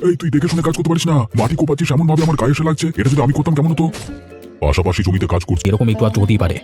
এই তুই দেখে শুনে কাজ করতে পারিস না? মাটি কোপাচ্ছিস এমন ভাবে আমার গায়ে এসে লাগছে। এটা যদি আমি করতাম কেমন হতো? পাশাপাশি জমিতে কাজ করছি, এরকম একটু আধটু হতেই পারে।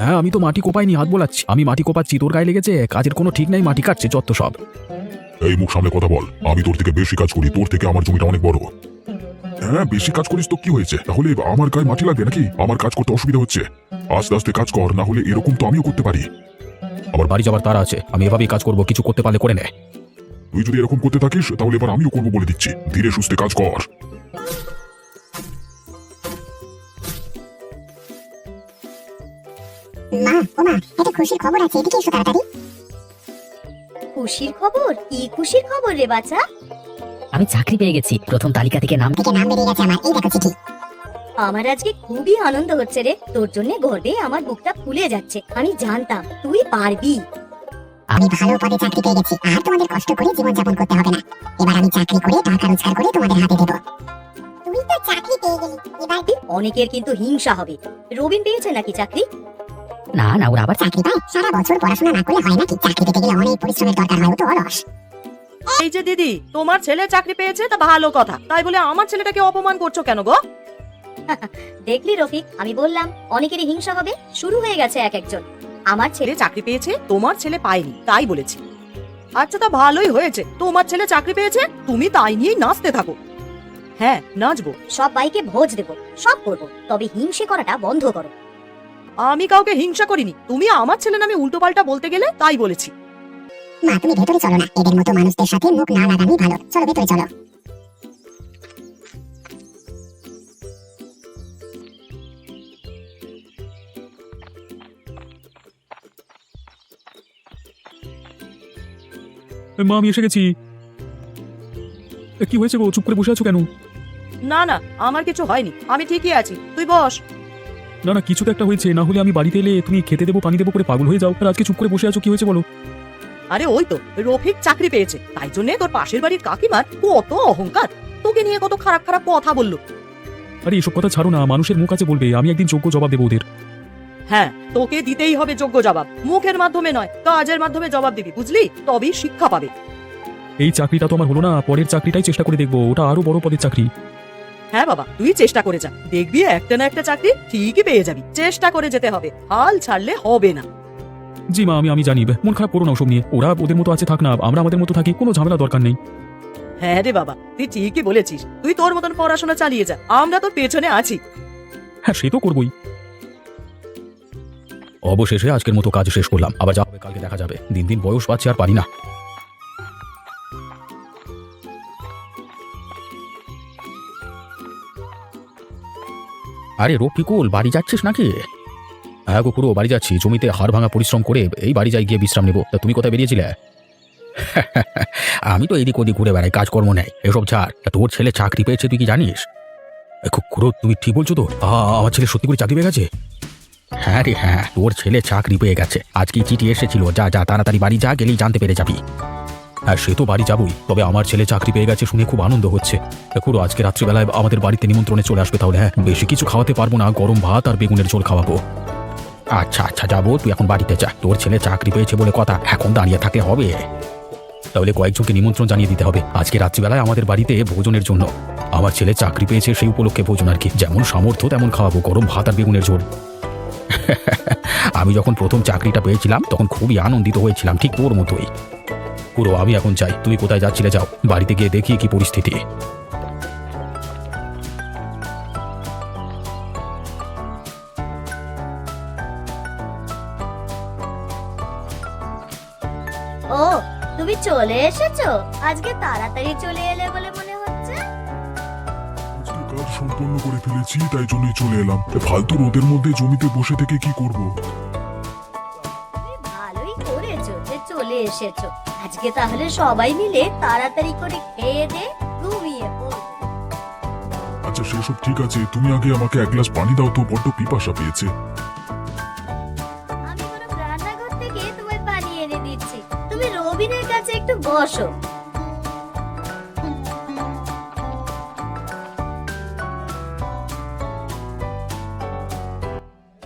হ্যাঁ, আমি তো মাটি কোপাইনি, হাত বোলাচ্ছি। আমি মাটি কোপাচ্ছি, তোর গায়ে লেগেছে। কাজের কোনো ঠিক নাই, মাটি কাটছে যত সব। এই মুখ সামনে কথা বল। আমি তোর থেকে বেশি কাজ করি, তোর থেকে আমার জমিটা অনেক বড়। হ্যাঁ, বেশি কাজ করিস তো কি হয়েছে? তাহলে আমার গায়ে মাটি লাগবে নাকি? আমার কাজ করতে অসুবিধা হচ্ছে। আস্তে আস্তে কাজ কর, না হলে এরকম তো আমিও করতে পারি। আমার বাড়ি যাবার তারা আছে, আমি এভাবেই কাজ করব। কিছু করতে পারলে করে নে। তুই যদি এরকম করতে থাকিস তাহলে এবার আমিও করবো বলে দিচ্ছি। ধীরে সুস্থে কাজ কর। মা, ও মা, একটা খুশির খবর আছে, এদিকে এসো তাড়াতাড়ি। খুশির খবর? কি খুশির খবর রে বাচ্চা? আমি চাকরি পেয়ে গেছি, প্রথম তালিকা থেকে নাম। নাম বেরিয়ে গেছে আমার, এই দেখো চিঠি। আমার আজকে খুবই আনন্দ হচ্ছে রে। তোর জন্য গর্বে আমার বুকটা ফুলে যাচ্ছে। আমি জানতাম তুই পারবি। আমি ভালো পদে চাকরি পেয়ে গেছি, আর তোমাদের কষ্ট করে জীবনযাপন করতে হবে না। এবার আমি চাকরি করে টাকা রোজগার করে তোমাদের হাতে দেব। তুমি তো চাকরি পেয়ে গেলি, এবার অনেকের কিন্তু হিংসা হবে। রবিন পেয়েছে নাকি চাকরি? না না, ওরা আবার চাকরি পায়? সারা বছর পড়াশোনা না করলে হয় নাকি? চাকরি পেতে গেলে অনেক পরিশ্রমের দরকার হয়, ও তো অলস। এই যে দিদি, তোমার ছেলে চাকরি পেয়েছে তা ভালো কথা, তাই বলে আমার ছেলেটাকে অপমান করছো কেন গো? দেখলি রফিক, আমি বললাম অনেকেরই হিংসা হবে। শুরু হয়ে গেছে এক একজন। আমার ছেলে ছেলে চাকরি পেয়েছে, তোমার ছেলে পায়নি, তাই বলেছি। আচ্ছা, তা ভালোই হয়েছে, তোমার ছেলে চাকরি পেয়েছে, তুমি তাই নিয়েই নাচতে থাকো। হ্যাঁ, নাচবো। সব বাইকে ভোজ দেব, সব করবো, তবে হিংসে করাটা বন্ধ করো। আমি কাউকে হিংসা করিনি, তুমি আমার ছেলে নামে উল্টোপাল্টা বলতে গেলে তাই বলেছি। মা, তুমি ভেতরে চলো না, এদের মতো মানুষদের সাথে মুখ না লাগানোই ভালো। চলো ভেতরে চলো। মা, আমি এসে গেছি। কি হয়েছে গো, চুপ করে বসে আছো কেন? না না, আমার কিছু হয়নি, আমি ঠিকই আছি, তুই বস। না না, কিছু তো একটা হয়েছে, না হলে আমি বাড়িতে এলে তুমি খেতে দেবো পানি দেবো করে পাগল হয়ে যাও। আর আজকে চুপ করে বসে আছো, কি হয়েছে বলো? আরে ওই তো, রফিক চাকরি পেয়েছে, তাই জন্য তোর পাশের বাড়ির কাকিমার কত অহংকার, তোকে নিয়ে কত খারাপ খারাপ কথা বললো। আরে এসব কথা ছাড়ো না, মানুষের মুখ আছে বলবে, আমি একদিন যোগ্য জবাব দেবো ওদের। হ্যাঁ, তোকে দিতেই হবে যোগ্য জবাব। মুখের মাধ্যমে নয়, কাজের মাধ্যমে জবাব দিবি, বুঝলি? তবেই শিক্ষা পাবে। এই চাকরিটা তো আমার হলো না, পরের চাকরিটাই চেষ্টা করে দেখবো, ওটা আরো বড় পদের চাকরি। হ্যাঁ বাবা, তুই চেষ্টা করে যা, দেখবি একটা না একটা চাকরি ঠিকই পেয়ে যাবি। চেষ্টা করে যেতে হবে, হাল ছাড়লে হবে না। জি মা, আমি জানি, মন খারাপ করো না ওসব নিয়ে। ওরা ওদের মতো আছে, থাক না, আমরা আমাদের মতো থাকি, কোনো ঝামেলা দরকার নেই। হ্যাঁ রে বাবা, তুই ঠিকই বলেছিস, তুই তোর মতন পড়াশোনা চালিয়ে যা, আমরা তোর পেছনে আছি। হ্যাঁ, সে তো করবোই। অবশেষে আজকের মতো কাজ শেষ করলাম, আবার যা হবে কালকে দেখা যাবে। দিন দিন বয়স পাচ্ছি, আর পারি না। আরে রফিকুল, বাড়ি যাচ্ছিস নাকি? হ্যাঁ গো পুরো বাড়ি যাচ্ছি, জমিতে হাড় ভাঙা পরিশ্রম করে এই বাড়ি যাই গিয়ে বিশ্রাম নেবো। তা তুমি কোথায় বেরিয়েছিলে? আমি তো এদিক ওদিক ঘুরে বেড়াই, কাজকর্ম নেই, এসব ছাড়। তা তোর ছেলে চাকরি পেয়েছে, তুই কি জানিস? খুড়ো, তুমি ঠিক বলছো তো? আমার ছেলে সত্যি করে চাকরি পেয়ে গেছে? হ্যাঁ রে হ্যাঁ, তোর ছেলে চাকরি পেয়ে গেছে। আজকে চিঠি এসেছিল, যা যা তাড়াতাড়ি বাড়ি যা, গেলেই জানতে পেরে যাবি। হ্যাঁ, সে তো বাড়ি যাবই, তবে আমার ছেলে চাকরি পেয়ে গেছে শুনে খুব আনন্দ হচ্ছে। খুড়ো, আজকে রাত্রিবেলায় আমাদের বাড়িতে নিমন্ত্রণে চলে আসবে তাহলে। হ্যাঁ, বেশি কিছু খাওয়াতে পারবো না, গরম ভাত আর বেগুনের ঝোল খাওয়াবো। আচ্ছা আচ্ছা, যাবো, তুই এখন বাড়িতে যা। তোর ছেলে চাকরি পেয়েছে বলে কথা, এখন দাঁড়িয়ে থাকলে হবে? তাহলে কয়েকজনকে নিমন্ত্রণ জানিয়ে দিতে হবে আজকে রাত্রিবেলায় আমাদের বাড়িতে ভোজনের জন্য। আমার ছেলে চাকরি পেয়েছে সেই উপলক্ষে ভোজন আর কি। যেমন সামর্থ্য তেমন খাওয়াবো, গরম ভাত আর বেগুনের ঝোল। আমি যখন প্রথম চাকরিটা পেয়েছিলাম তখন খুবই আনন্দিত হয়েছিলাম, ঠিক তোর মতোই। পুরো আমি এখন চাই, তুমি কোথায় যাচ্ছিলে যাও, বাড়িতে গিয়ে দেখি কি পরিস্থিতি। ও, তুমি চলে এসেছো? আজকে তাড়াতাড়ি চলে এলে বলে মনে হচ্ছে। আজকে কাজ সম্পন্ন করে ফেলেছি, তাই জন্যই চলে এলাম। ফালতু রোদের মধ্যে জমিতে বসে থেকে কি করব? তুমি ভালোই করেছো যে চলে এসেছো। আজকে তাহলে সবাই মিলে তাড়াতাড়ি করে খেয়ে দে, ঘুমিয়ে পড়ো। আচ্ছা সেসব ঠিক আছে, তুমি আগে আমাকে এক গ্লাস পানি দাও তো, বড্ড পিপাসা পেয়েছে। আমি বরং রান্নাঘর থেকে তোমায় পানি এনে দিচ্ছি। তুমি রবিনের কাছে একটু বসো।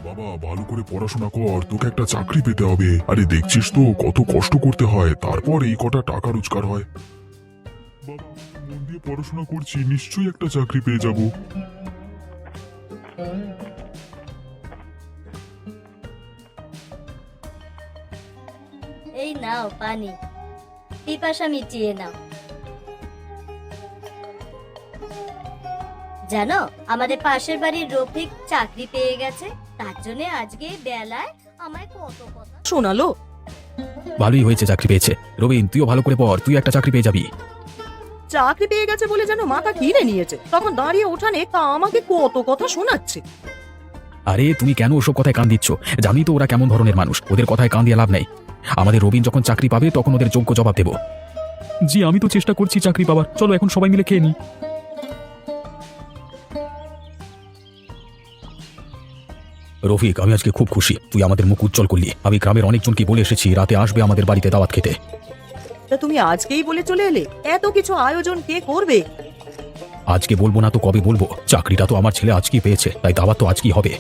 বাবা, ভালো করে পড়াশোনা কর, তোকে একটা চাকরি পেতে হবে। আরে দেখছিস তো কত কষ্ট করতে হয়, তারপর এই কটা টাকা রোজগার হয়। বাবা, মন দিয়ে পড়াশোনা করছি, নিশ্চয়ই একটা চাকরি পেয়ে যাব। এই নাও পানি, পিপাসা মিটিয়ে নাও। জানো, আমাদের পাশের বাড়ির রফিক চাকরি পেয়ে গেছে, তার জন্য আজকে বেলায় আমায় কত কথা শোনালো। ভালোই হয়েছে চাকরি পেয়েছে। রবিন, তুইও ভালো করে পড়, তুই একটা চাকরি পেয়ে যাবি। চাকরি পেয়ে গেছে বলে যেন মাথা কিনে নিয়েছে, তখন দাঁড়িয়ে ওঠানে তা আমাকে কত কথা শোনাচ্ছে। আরে তুমি কেন ওসব কথায় কান দিচ্ছ? জানি তো ওরা কেমন ধরনের মানুষ, ওদের কথায় কান দিয়ে লাভ নেই। আমাদের রবিন যখন চাকরি পাবে তখন ওদের যোগ্য জবাব দেব। জি, আমি তো চেষ্টা করছি চাকরি পাওয়ার। চলো এখন সবাই মিলে খেয়ে নিই। রফিক, আমি আজকে খুব খুশি, তুই আমাদের মুখ উজ্জ্বল করলি। আমি গ্রামের অনেকজনকে বলে এসেছি রাতে আসবে আমাদের বাড়িতে দাওয়াত খেতে। তা তুমি আজকেই বলে চলে এলে? এত কিছু আয়োজন কে করবে? আজকে বলবো না তো কবে বলবো? চাকরিটা তো আমার ছেলে আজকেই পেয়েছে, তাই দাওয়াত তো আজকেই হবে।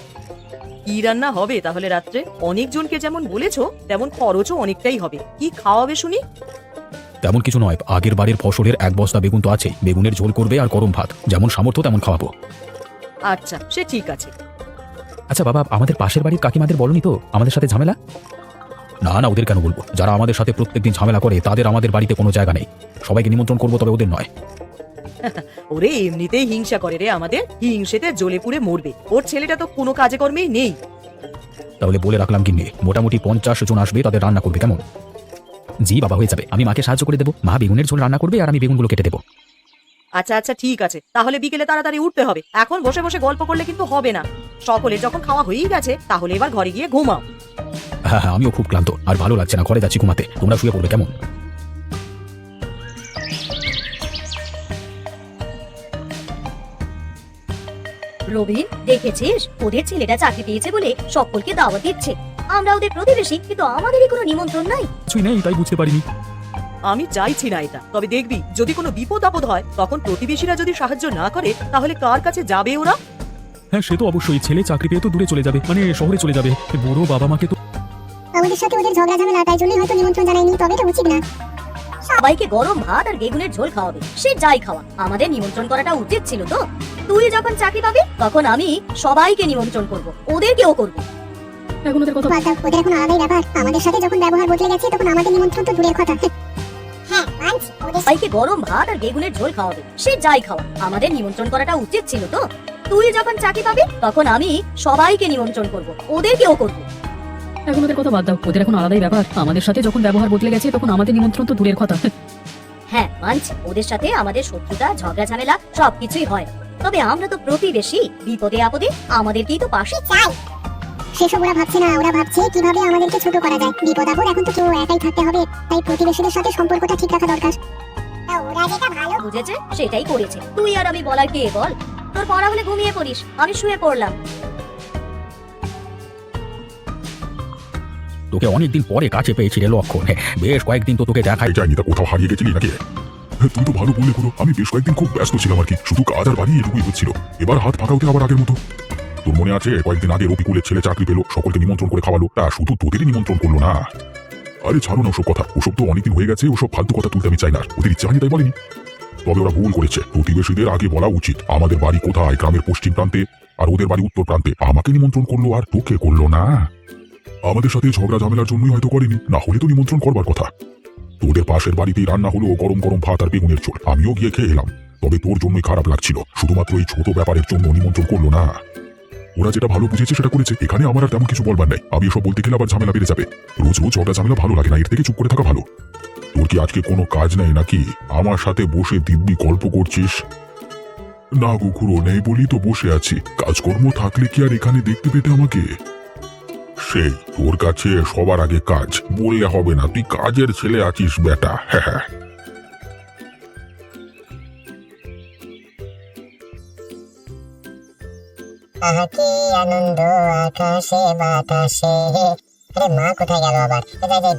কি রান্না হবে তাহলে রাত্রে? অনেকজনকে যেমন বলেছো তেমন খরচও অনেকটাই হবে। কি খাওয়াবে শুনি? তেমন কিছু নয়, আগের বাড়ির ফসলের 1 বস্তা বেগুন তো আছেই, বেগুনের ঝোল করবে আর গরম ভাত, যেমন সামর্থ্য তেমন খাওয়াবো। আচ্ছা, সে ঠিক আছে। আচ্ছা বাবা, আমাদের পাশের বাড়ির কাকিমাদের বলনি তো আমাদের সাথে ঝামেলা? না না, ওদের কেন বলবো? যারা আমাদের সাথে প্রত্যেকদিন ঝামেলা করে তাদের আমাদের বাড়িতে কোনো জায়গা নেই। সবাইকে নিমন্ত্রণ করবো, তবে ওদের নয়। ওরে এমনিতেই হিংসা করে রে আমাদের, হিংসেতে জ্বলে পুড়ে মরবে। ওর ছেলেটা তো কোনো কাজে কর্মেই নেই। তাহলে বলে রাখলাম কিন্নি, মোটামুটি 50 জন আসবে, তাদের রান্না করবে, কেমন? জি বাবা, হয়ে যাবে। আমি মাকে সাহায্য করে দেবো, মা বেগুনের ঝোল রান্না করবে আর আমি বেগুনগুলো কেটে দেবো। আচ্ছা আচ্ছা, ঠিক আছে। তাহলে বিকেলে তাড়াতাড়ি উঠতে হবে। এখন বসে বসে গল্প করলে কিন্তু হবে না। সকলের যখন খাওয়া হয়েই গেছে তাহলে এবার ঘরে গিয়ে ঘুমাও। হ্যাঁ হ্যাঁ, আমিও খুব ক্লান্ত, আর ভালো লাগছে না, ঘরে যাচ্ছি ঘুমাতে। তোমরা শুয়ে পড়বে, কেমন? রবিন, দেখেছিস ওদের ছেলেটা চাকরি পেয়েছে বলে সকলকে দাওয়াত দিচ্ছে। আমরা ওদের প্রতিবেশী, কিন্তু আমাদেরই কোনো নিমন্ত্রণ নাই। কিছুই নেই, তাই বুঝতে পারিনি। আমি চাইছি না এটা, তবে দেখবি যদি কোনো বিপদ আপদ হয় তখন প্রতিবেশীরা যদি সাহায্য না করে তাহলে কার কাছে যাবে ওরা? হ্যাঁ, সে তো অবশ্যই। ছেলে চাকরি পেয়ে তো দূরে চলে যাবে, মানে শহরে চলে যাবে। বুড়ো বাবা মাকে তো আমাদের সাথে ওদের ঝগড়া ঝামেলা, তাই জন্যই হয়তো নিমন্ত্রণ জানায়নি, তবে এটা উচিত না। সবাইকে গরম ভাত আর বেগুনের ঝোল খাওয়াবে, সে যাই খাওয়া, আমাদের নিমন্ত্রণ করাটা উচিত ছিল তো। তুই যখন চাকরি পাবি তখন আমি সবাইকে নিমন্ত্রণ করব, ওদেরকেও করব। এখন ওদের কথা বাদ দাও, ওদের এখন আলাদাই ব্যাপার। আমাদের সাথে যখন ব্যবহার বদলে গেছে তখন আমাদের নিমন্ত্রণ তো দূরের কথা। হ্যাঁ মানছি, ওদের সবাইকে গরম ভাত আর বেগুনের ঝোল খাওয়াবে, সে যাই খাওয়া, আমাদের নিমন্ত্রণ করাটা উচিত ছিল তো। তুই যখন চাকরি পাবি তখন আমি সবাইকে নিমন্ত্রণ করব, ওদেরকেও করব। এখন ওদের কথা বাদ দাও, ওদের এখন আলাদাই ব্যাপার। আমাদের সাথে যখন ব্যবহার বদলে গেছে তখন আমাদের নিমন্ত্রণ তো দূরের কথা। হ্যাঁ মানছি, ওদের সাথে আমাদের শত্রুতা, ঝগড়া ঝামেলা সবকিছুই হয়, তবে আমরা তো প্রতিবেশী, বিপদে আপদে আমাদেরকেই তো পাশে চাই। সেসব ওরা ভাবছে না, ওরা ভাবছে কিভাবে আমাদেরকে ছোট করা যায়। বিপদ আপদ এখন তো কেউ একাই থাকতে হবে, তাই প্রতিবেশীদের সাথে সম্পর্কটা ঠিক রাখা দরকার। ওরা যেটা ভালো বুঝেছে সেটাই করেছে। তুই আর আমি বলার কে বল? তোর পড়া হলে ঘুমিয়ে পড়িস, আমি শুয়ে পড়লাম। তোকে অনেকদিন পরে কাছে পেয়েছি রে লক্ষণ। বেশ কয়েকদিন তো তোকে দেখাই যায়নি, তা কোথাও হারিয়ে গেছিলি নাকি? তুই তো ভালো বললে পুরো। আমি বেশ কয়েকদিন খুব ব্যস্ত ছিলাম আর কি, শুধু কাজ আর বাড়ি এটুকুই হচ্ছিল। এবার হাত ফাঁকা হতে আবার আগের মতো। তোর মনে আছে কয়েকদিন আগে রবিকুলের ছেলে চাকরি পেলো, সকলকে নিমন্ত্রণ করে খাওয়ালো, তা শুধু তোদেরই নিমন্ত্রণ করলো না। আরে ছাড়ো না ওসব কথা, ওসব তো অনেকদিন হয়ে গেছে, ওসব ফালতু কথা তুলতে আমি চাই না। ওদের ইচ্ছা হয়নি তাই বলেনি। তবে ওরা ভুল করেছে, প্রতিবেশীদের আগে বলা উচিত আমাদের বাড়ি কোথায়, গ্রামের পশ্চিম প্রান্তে, আর ওদের বাড়ি উত্তর প্রান্তে। আমাকে নিমন্ত্রণ করলো আর তোকে করলো না। আমাদের সাথে ঝগড়া ঝামেলার জন্যই হয়তো করেনি, না হলে তো নিমন্ত্রণ করবার কথা। তোদের পাশের বাড়িতেই রান্না হলো গরম গরম ভাত আর বেগুনের ঝোল, আমিও গিয়ে খেয়ে এলাম। তবে তোর জন্যই খারাপ লাগছিল, শুধুমাত্র এই ছোট ব্যাপারের জন্য নিমন্ত্রণ করলো না। ওরা যেটা ভালো বুঝেছে সেটা করেছে, এখানে আমার আর তেমন কিছু বলবার নাই। আমি এসব বলতে গেলে আবার ঝামেলা বেড়ে যাবে। রোজ রোজ ঝগড়া ঝামেলা ভালো লাগে না, এর থেকে চুপ করে থাকা ভালো। তোর কি আজকে কোনো কাজ নেই নাকি? আমার সাথে বসে দিব্যি গল্প করছিস? না গো খুড়ো, নেই বলি তো বসে আছি। কাজকর্ম থাকলে কি আর এখানে দেখতে পেতে আমাকে? সেই তোর কাছে সবার আগে কাজ বললে হবে না, তুই কাজের ছেলে আছিস বেটা। হ্যাঁ, আহা কি আনন্দ আকাশে বাতাসে। আরে মা কোথায় গেল আবার?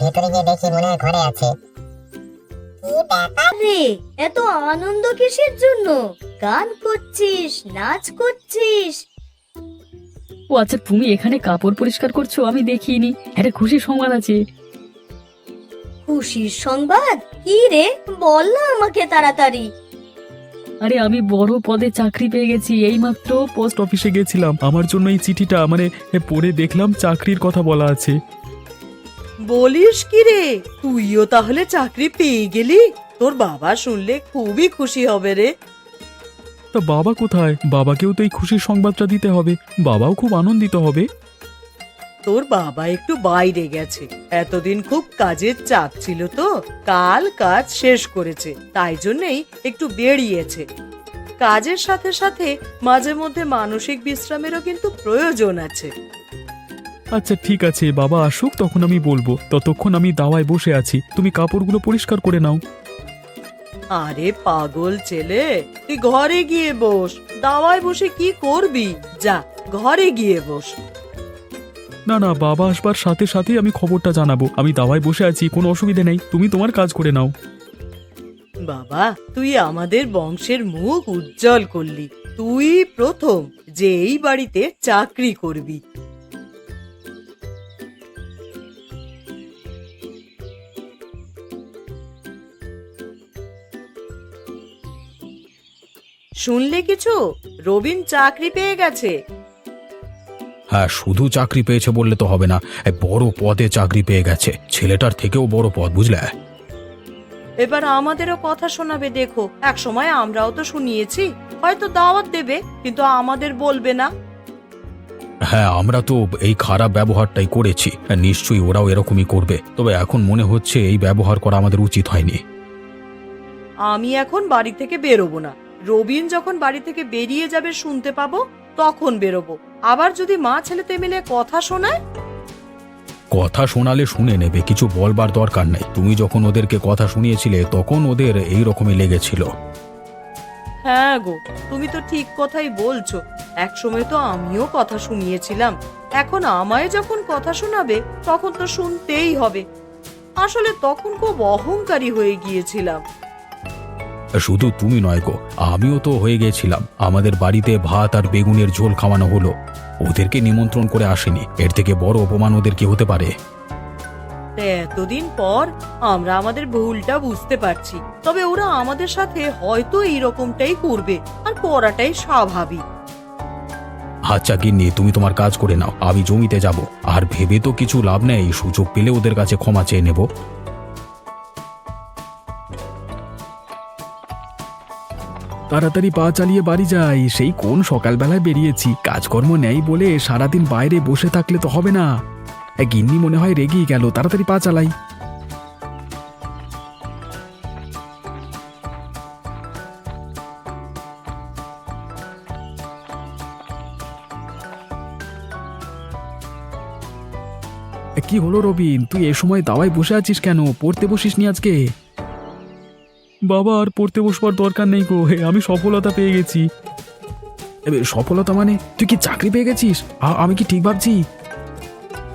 ভেতরে গিয়ে দেখি, মনে হয় ঘরে আছে। কি ব্যাপার? রে, এত আনন্দ কিসের জন্য? গান করছিস, নাচ করছিস? ও আচ্ছা, তুমি এখানে কাপড় পরিষ্কার করছো, আমি দেখিনি। একটা খুশি সংবাদ আছে। খুশির সংবাদ? কি রে, বল না আমাকে তাড়াতাড়ি। আরে আমি বড় পদে চাকরি পেয়ে গেছি, এইমাত্র পোস্ট অফিসে গেছিলাম, আমার জন্য এই চিঠিটা পড়ে দেখলাম চাকরির কথা বলা আছে। বলিস কি রে, তুইও তাহলে চাকরি পেয়ে গেলি? তোর বাবা শুনলে খুবই খুশি হবে রে। তা বাবা কোথায়? বাবাকেও তো এই খুশির সংবাদটা দিতে হবে, বাবাও খুব আনন্দিত হবে। তোর বাবা একটু বাইরে গেছে, এতদিন খুব কাজের চাপ ছিল তো, কাল কাজ শেষ করেছে, তাই জন্যই একটু বেরিয়েছে। কাজের সাথে সাথে মাঝে মধ্যে মানসিক বিশ্রামেরও কিন্তু প্রয়োজন আছে। আচ্ছা ঠিক আছে, বাবা আসুক তখন আমি বলবো, ততক্ষণ আমি দাওয়ায় বসে আছি, তুমি কাপড়গুলো পরিষ্কার করে নাও। আরে পাগল ছেলে, তুই ঘরে গিয়ে বস, দাওয়ায় বসে কি করবি? যা ঘরে গিয়ে বস। না না, বাবা আসবার সাথে সাথেই আমি খবরটা জানাবো, আমি দাওয়ায় বসে আছি, কোনো অসুবিধা নেই, তুমি তোমার কাজ করে নাও। বাবা, তুই আমাদের বংশের মুখ উজ্জ্বল করলি, তুই প্রথম যে এই বাড়িতে চাকরি করবি। শুনলে কিছু? রবিন চাকরি পেয়ে গেছে। হ্যাঁ, শুধু চাকরি পেয়েছে বললে তো হবে না, বড় পদে চাকরি পেয়ে গেছে, ছেলেটার থেকেও বড় পদ, বুঝলে? এবার আমাদেরও কথা শোনাবে দেখো, এক সময় আমরাও তো শুনিয়েছি, হয়তো দাওয়াত দেবে কিন্তু আমাদের বলবে না। হ্যাঁ, আমরা তো এই খারাপ ব্যবহারটাই করেছি, নিশ্চয়ই ওরাও এরকমই করবে, তবে এখন মনে হচ্ছে এই ব্যবহার করা আমাদের উচিত হয়নি। আমি এখন বাড়ি থেকে বেরোবো না, রবিন যখন বাড়ি থেকে বেরিয়ে যাবে শুনতে পাবো, তখন বেরোবো। আবার যদি মা ছেলেতে মিলে কথা শোনায়? কথা শোনালে শুনে নেবে, কিছু বলবার দরকার নেই। তুমি যখন ওদেরকে কথা শুনিয়েছিলে তখন ওদের এই রকমই লেগেছিল। হ্যাঁ গো, তুমি তো ঠিক কথাই বলছো, একসময় তো আমিও কথা শুনিয়েছিলাম, এখন আমায় যখন কথা শোনাবে তখন তো শুনতেই হবে। আসলে তখন খুব অহংকারী হয়ে গিয়েছিলাম। শুধু তুমি নয় গো, আমিও তো হয়ে গেছিলাম। আমাদের বাড়িতে ভাত আর বেগুনের ঝোল খাওয়ানো হলো, ওদেরকে নিমন্ত্রণ করে আসেনি, এর থেকে বড় অপমান ওদের কি হতে পারে? এতদিন পর আমরা আমাদের ভুলটা বুঝতে পারছি, তবে ওরা আমাদের সাথে হয়তো এইরকমটাই করবে, আর করাটাই স্বাভাবিক। আচ্ছা গিন্নি, তুমি তোমার কাজ করে নাও, আমি জমিতে যাব। আর ভেবে তো কিছু লাভ নেই, সুযোগ পেলে ওদের কাছে ক্ষমা চেয়ে নেব। তাড়াতাড়ি পা চালিয়ে বাড়ি যাই, সেই কোন সকালবেলায় বেরিয়েছি, কাজকর্ম নেই বলে সারাদিন বাইরে বসে থাকলে তো হবে না। গিন্নি মনে হয় রেগেই গেল, তাড়াতাড়ি পা চালাই। কি হলো রবিন, তুই এ সময় দাওয়ায় বসে আছিস কেন? পড়তে বসিসনি আজকে? বাবা, আর পড়তে বসবার দরকার নেই গো, আমি সফলতা পেয়ে গেছি। সফলতা মানে? তুই কি চাকরি পেয়ে গেছিস? আমি কি ঠিক ভাবছি?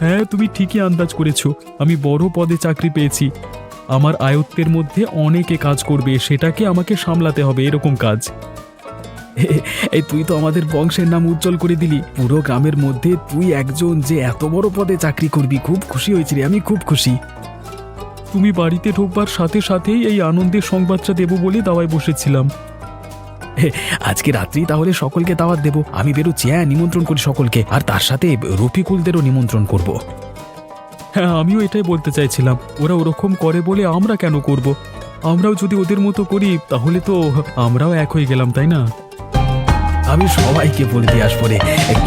হ্যাঁ, তুমি ঠিকই আন্দাজ করেছো, আমি বড় পদে চাকরি পেয়েছি। আমার আয়ত্তের মধ্যে অনেকে কাজ করবে, সেটাকে আমাকে সামলাতে হবে, এরকম কাজ। এই তুই তো আমাদের বংশের নাম উজ্জ্বল করে দিলি, পুরো গ্রামের মধ্যে তুই একজন যে এত বড় পদে চাকরি করবি, খুব খুশি হয়েছি রে, আমি খুব খুশি। তুমি বাড়িতে ঢোকবার সাথে সাথেই এই আনন্দের সংবাদটা দেবো বলে দাওয়ায় বসেছিলাম। আজকে রাত্রি তাহলে সকলকে দাওয়াত দেবো, আমি বেরোচ্ছি। হ্যাঁ, নিমন্ত্রণ করি সকলকে, আর তার সাথে রফিকুলদেরও নিমন্ত্রণ করব। হ্যাঁ, আমিও এটাই বলতে চাইছিলাম, ওরা ওরকম করে বলে আমরা কেন করব? আমরাও যদি ওদের মতো করি তাহলে তো আমরাও এক হয়ে গেলাম, তাই না? আমি সবাইকে বলে দিয়ে আসবো রে,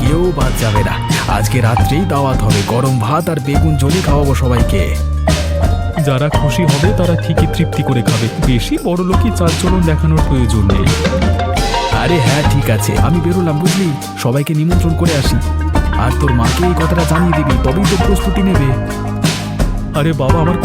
কেউ বাদ যাবে না। আজকে রাত্রেই দাওয়াত হবে, গরম ভাত আর বেগুন ঝোলে খাওয়াবো সবাইকে। যারা খুশি হবে তারা ঠিকই তৃপ্তি করে খাবে, বেশি বড় লোকই চালচলন দেখানোর প্রয়োজন নেই। আরে হ্যাঁ, ঠিক আছে, আমি বেরোলাম, বুঝলি? সবাইকে নিমন্ত্রণ করে আসি, আর তোর মাকে এই কথাটা জানিয়ে দিবি, তবেই তো প্রস্তুতি নেবে। আরে বাবা, আমার